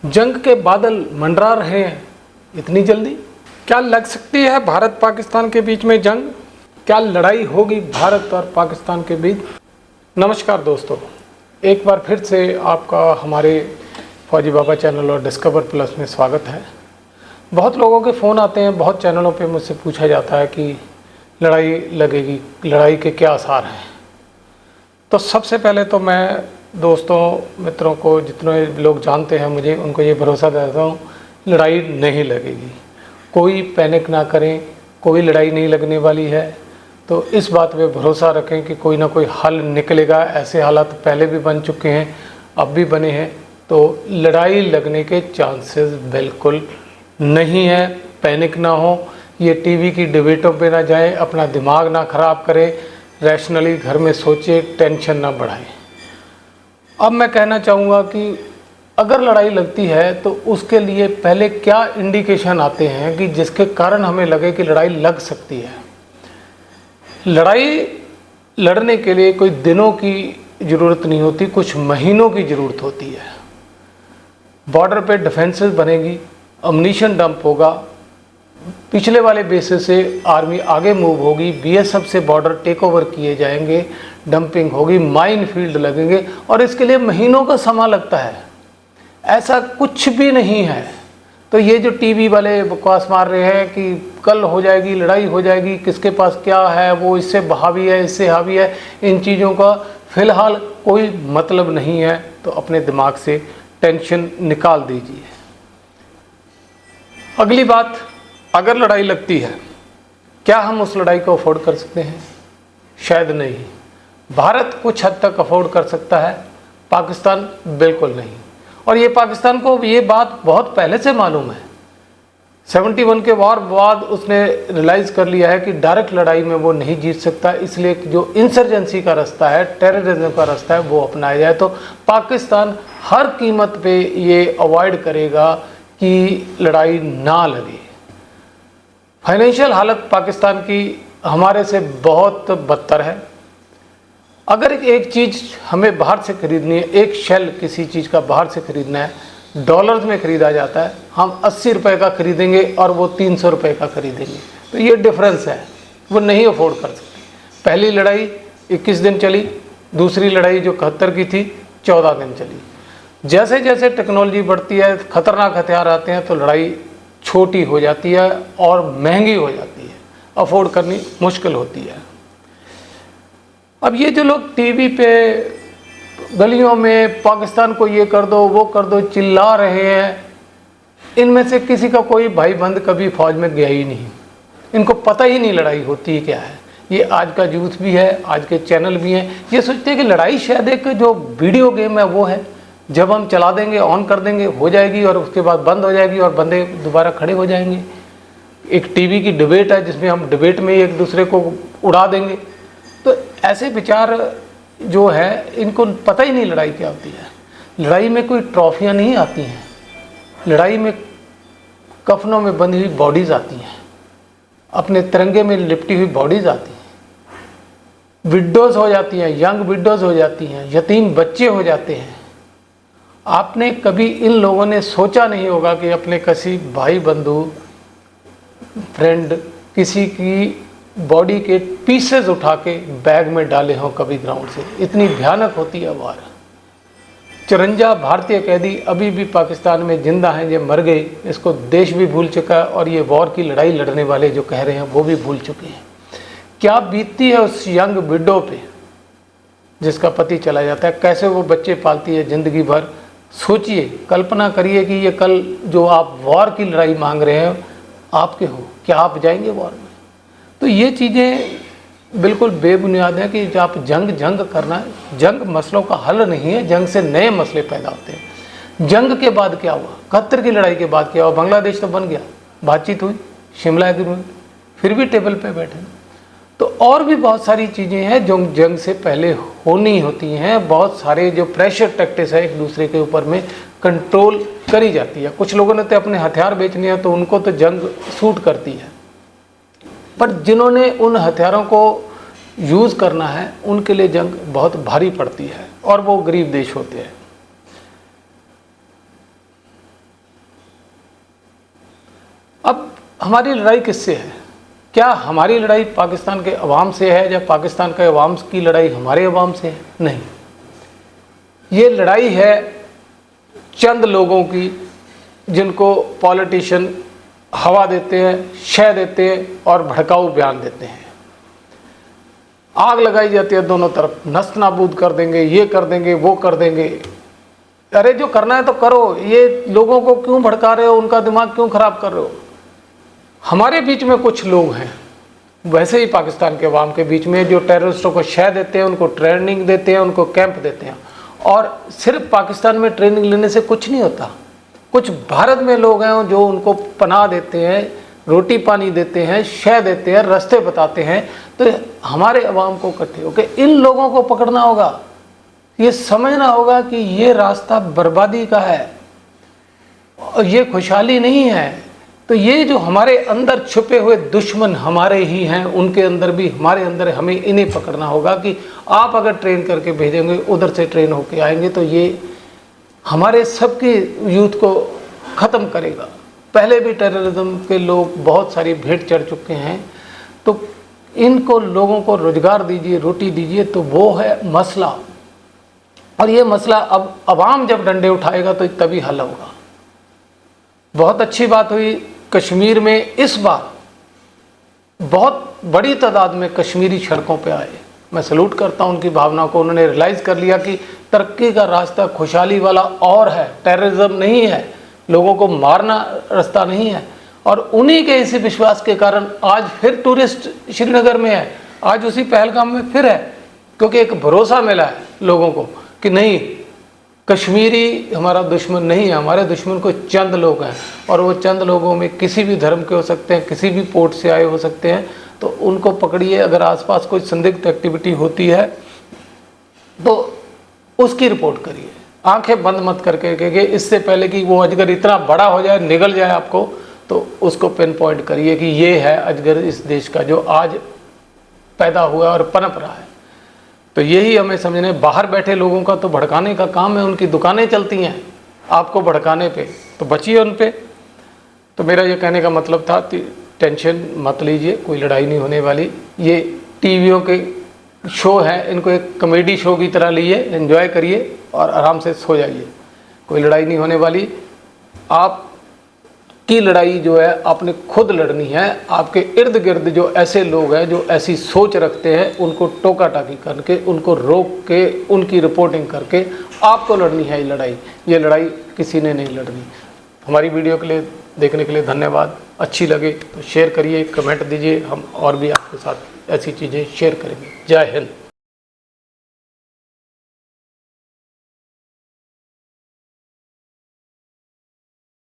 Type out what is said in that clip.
जंग के बादल मंडरा रहे हैं इतनी जल्दी? क्या लग सकती है भारत पाकिस्तान के बीच में जंग? क्या लड़ाई होगी भारत और पाकिस्तान के बीच? नमस्कार दोस्तों, एक बार फिर से आपका हमारे फौजी बाबा चैनल और डिस्कवर प्लस में स्वागत है। बहुत लोगों के फ़ोन आते हैं, बहुत चैनलों पे मुझसे पूछा जाता है कि लड़ाई लगेगी, लड़ाई के क्या आसार हैं। तो सबसे पहले तो मैं दोस्तों मित्रों को, जितने लोग जानते हैं मुझे, उनको ये भरोसा देता हूँ, लड़ाई नहीं लगेगी। कोई पैनिक ना करें, कोई लड़ाई नहीं लगने वाली है। तो इस बात पे भरोसा रखें कि कोई ना कोई हल निकलेगा। ऐसे हालात पहले भी बन चुके हैं, अब भी बने हैं। तो लड़ाई लगने के चांसेस बिल्कुल नहीं है। पैनिक ना हो, ये टीवी की डिबेटों पे ना जाएं, अपना दिमाग ना ख़राब करें, रैशनली घर में सोचें, टेंशन ना बढ़ाएं। अब मैं कहना चाहूँगा कि अगर लड़ाई लगती है तो उसके लिए पहले क्या इंडिकेशन आते हैं कि जिसके कारण हमें लगे कि लड़ाई लग सकती है। लड़ाई लड़ने के लिए कोई दिनों की ज़रूरत नहीं होती, कुछ महीनों की ज़रूरत होती है। बॉर्डर पे डिफेंसेस बनेगी, अम्यूनिशन डंप होगा, पिछले वाले बेसिस से आर्मी आगे मूव होगी, बीएसएफ से बॉर्डर टेक ओवर किए जाएंगे, डंपिंग होगी, माइन फील्ड लगेंगे, और इसके लिए महीनों का समय लगता है। ऐसा कुछ भी नहीं है। तो ये जो टीवी वाले बकवास मार रहे हैं कि कल हो जाएगी, लड़ाई हो जाएगी, किसके पास क्या है, वो इससे हावी है, इससे हावी है, इन चीज़ों का फ़िलहाल कोई मतलब नहीं है। तो अपने दिमाग से टेंशन निकाल दीजिए। अगली बात, अगर लड़ाई लगती है, क्या हम उस लड़ाई को अफोर्ड कर सकते हैं? शायद नहीं। भारत कुछ हद तक अफोर्ड कर सकता है, पाकिस्तान बिल्कुल नहीं। और ये पाकिस्तान को ये बात बहुत पहले से मालूम है। 71 के वार बाद उसने रियलाइज़ कर लिया है कि डायरेक्ट लड़ाई में वो नहीं जीत सकता, इसलिए जो इंसर्जेंसी का रास्ता है, टेररिज्म का रास्ता है, वो अपनाया जाए। तो पाकिस्तान हर कीमत पे ये अवॉइड करेगा कि लड़ाई ना लगे। फाइनेंशियल हालत पाकिस्तान की हमारे से बहुत बदतर है। अगर एक चीज़ हमें बाहर से खरीदनी है, एक शेल किसी चीज़ का बाहर से खरीदना है, डॉलर्स में ख़रीदा जाता है, हम 80 रुपये का खरीदेंगे और वो 300 रुपये का खरीदेंगे। तो ये डिफरेंस है, वो नहीं अफोर्ड कर सकते। पहली लड़ाई 21 दिन चली, दूसरी लड़ाई जो 71 की थी 14 दिन चली। जैसे जैसे टेक्नोलॉजी बढ़ती है, ख़तरनाक हथियार आते हैं, तो लड़ाई छोटी हो जाती है और महंगी हो जाती है, अफोर्ड करनी मुश्किल होती है। अब ये जो लोग टीवी पे गलियों में पाकिस्तान को ये कर दो, वो कर दो चिल्ला रहे हैं, इनमें से किसी का कोई भाई बंद कभी फौज में गया ही नहीं। इनको पता ही नहीं लड़ाई होती क्या है। ये आज का यूथ भी है, आज के चैनल भी हैं, ये सोचते हैं कि लड़ाई शायद एक जो वीडियो गेम है वो है, जब हम चला देंगे, ऑन कर देंगे, हो जाएगी और उसके बाद बंद हो जाएगी और बंदे दोबारा खड़े हो जाएंगे। एक टीवी की डिबेट है जिसमें हम डिबेट में ही एक दूसरे को उड़ा देंगे। तो ऐसे विचार जो है, इनको पता ही नहीं लड़ाई क्या होती है। लड़ाई में कोई ट्रॉफियाँ नहीं आती हैं, लड़ाई में कफनों में बंधी हुई बॉडीज़ आती हैं, अपने तिरंगे में लिपटी हुई बॉडीज़ आती हैं, विडोज़ हो जाती हैं, यंग विडोज़ हो जाती हैं, यतीम बच्चे हो जाते हैं। आपने कभी इन लोगों ने सोचा नहीं होगा कि अपने किसी भाई बंधु फ्रेंड किसी की बॉडी के पीसेस उठा के बैग में डाले हों कभी ग्राउंड से। इतनी भयानक होती है वार। 54 भारतीय कैदी अभी भी पाकिस्तान में जिंदा हैं, ये मर गए, इसको देश भी भूल चुका है और ये वॉर की लड़ाई लड़ने वाले जो कह रहे हैं वो भी भूल चुके हैं। क्या बीतती है उस यंग विडो पे जिसका पति चला जाता है, कैसे वो बच्चे पालती है ज़िंदगी भर। सोचिए, कल्पना करिए कि ये कल जो आप वॉर की लड़ाई मांग रहे हैं आपके हो, क्या आप जाएंगे वॉर में? तो ये चीज़ें बिल्कुल बेबुनियाद है कि आप जंग करना, जंग मसलों का हल नहीं है, जंग से नए मसले पैदा होते हैं। जंग के बाद क्या हुआ, 71 की लड़ाई के बाद क्या हुआ? बांग्लादेश तो बन गया, बातचीत हुई, शिमला एग्रीमेंट, फिर भी टेबल पे बैठे। तो और भी बहुत सारी चीज़ें हैं जो जंग से पहले होनी होती हैं। बहुत सारे जो प्रेशर टैक्टिक्स है एक दूसरे के ऊपर में कंट्रोल करी जाती है। कुछ लोगों ने तो अपने हथियार बेचने हैं, तो उनको तो जंग सूट करती है, पर जिन्होंने उन हथियारों को यूज़ करना है उनके लिए जंग बहुत भारी पड़ती है, और वो गरीब देश होते हैं। हमारी लड़ाई किससे है? क्या हमारी लड़ाई पाकिस्तान के अवाम से है या पाकिस्तान के अवाम की लड़ाई हमारे अवाम से है? नहीं, ये लड़ाई है चंद लोगों की, जिनको पॉलिटिशियन हवा देते हैं, शय देते हैं और भड़काऊ बयान देते हैं। आग लगाई जाती है दोनों तरफ, नस्त नाबूद कर देंगे, ये कर देंगे, वो कर देंगे। अरे जो करना है तो करो, ये लोगों को क्यों भड़का रहे हो, उनका दिमाग क्यों खराब कर रहे हो? हमारे बीच में कुछ लोग हैं, वैसे ही पाकिस्तान के अवाम के बीच में, जो टेररिस्टों को शय देते हैं, उनको ट्रेनिंग देते हैं, उनको कैंप देते हैं। और सिर्फ पाकिस्तान में ट्रेनिंग लेने से कुछ नहीं होता। कुछ भारत में लोग हैं जो उनको पनाह देते हैं, रोटी पानी देते हैं, शय देते हैं, रास्ते बताते हैं। तो हमारे अवाम को इकट्ठे होकर इन लोगों को पकड़ना होगा, ये समझना होगा कि ये रास्ता बर्बादी का है और ये खुशहाली नहीं है। तो ये जो हमारे अंदर छुपे हुए दुश्मन हमारे ही हैं, उनके अंदर भी हमारे अंदर, हमें इन्हें पकड़ना होगा कि आप अगर ट्रेन करके भेजेंगे, उधर से ट्रेन होके आएंगे, तो ये हमारे सबके यूथ को ख़त्म करेगा। पहले भी टेररिज्म के लोग बहुत सारी भेंट चढ़ चुके हैं। तो इनको लोगों को रोज़गार दीजिए, रोटी दीजिए, तो वो है मसला। और ये मसला अब अवाम जब डंडे उठाएगा तो तभी हल होगा। बहुत अच्छी बात हुई कश्मीर में, इस बार बहुत बड़ी तादाद में कश्मीरी सड़कों पे आए। मैं सलूट करता हूँ उनकी भावना को। उन्होंने रियलाइज़ कर लिया कि तरक्की का रास्ता खुशहाली वाला और है, टेररिज्म नहीं है, लोगों को मारना रास्ता नहीं है। और उन्हीं के इसी विश्वास के कारण आज फिर टूरिस्ट श्रीनगर में है, आज उसी पहलगाम में फिर है, क्योंकि एक भरोसा मिला है लोगों को कि नहीं, कश्मीरी हमारा दुश्मन नहीं है, हमारे दुश्मन को चंद लोग हैं। और वो चंद लोगों में किसी भी धर्म के हो सकते हैं, किसी भी पोर्ट से आए हो सकते हैं। तो उनको पकड़िए। अगर आसपास कोई संदिग्ध एक्टिविटी होती है तो उसकी रिपोर्ट करिए, आंखें बंद मत करके, क्योंकि इससे पहले कि वो अजगर इतना बड़ा हो जाए, निगल जाए आपको, तो उसको पिन पॉइंट करिए कि ये है अजगर इस देश का, जो आज पैदा हुआ और पनप रहा है। तो यही हमें समझने, बाहर बैठे लोगों का तो भड़काने का काम है, उनकी दुकानें चलती हैं आपको भड़काने पे, तो बचिए उन पे। तो मेरा ये कहने का मतलब था, टेंशन मत लीजिए, कोई लड़ाई नहीं होने वाली। ये टीवियों के शो हैं, इनको एक कॉमेडी शो की तरह लीजिए, एंजॉय करिए और आराम से सो जाइए। कोई लड़ाई नहीं होने वाली। आपकी लड़ाई जो है आपने खुद लड़नी है। आपके इर्द गिर्द जो ऐसे लोग हैं जो ऐसी सोच रखते हैं, उनको टोका टाकी करके, उनको रोक के, उनकी रिपोर्टिंग करके आपको लड़नी है ये लड़ाई। ये लड़ाई किसी ने नहीं लड़नी। हमारी वीडियो के लिए देखने के लिए धन्यवाद। अच्छी लगे तो शेयर करिए, कमेंट दीजिए, हम और भी आपके साथ ऐसी चीज़ें शेयर करेंगे। जय हिंद।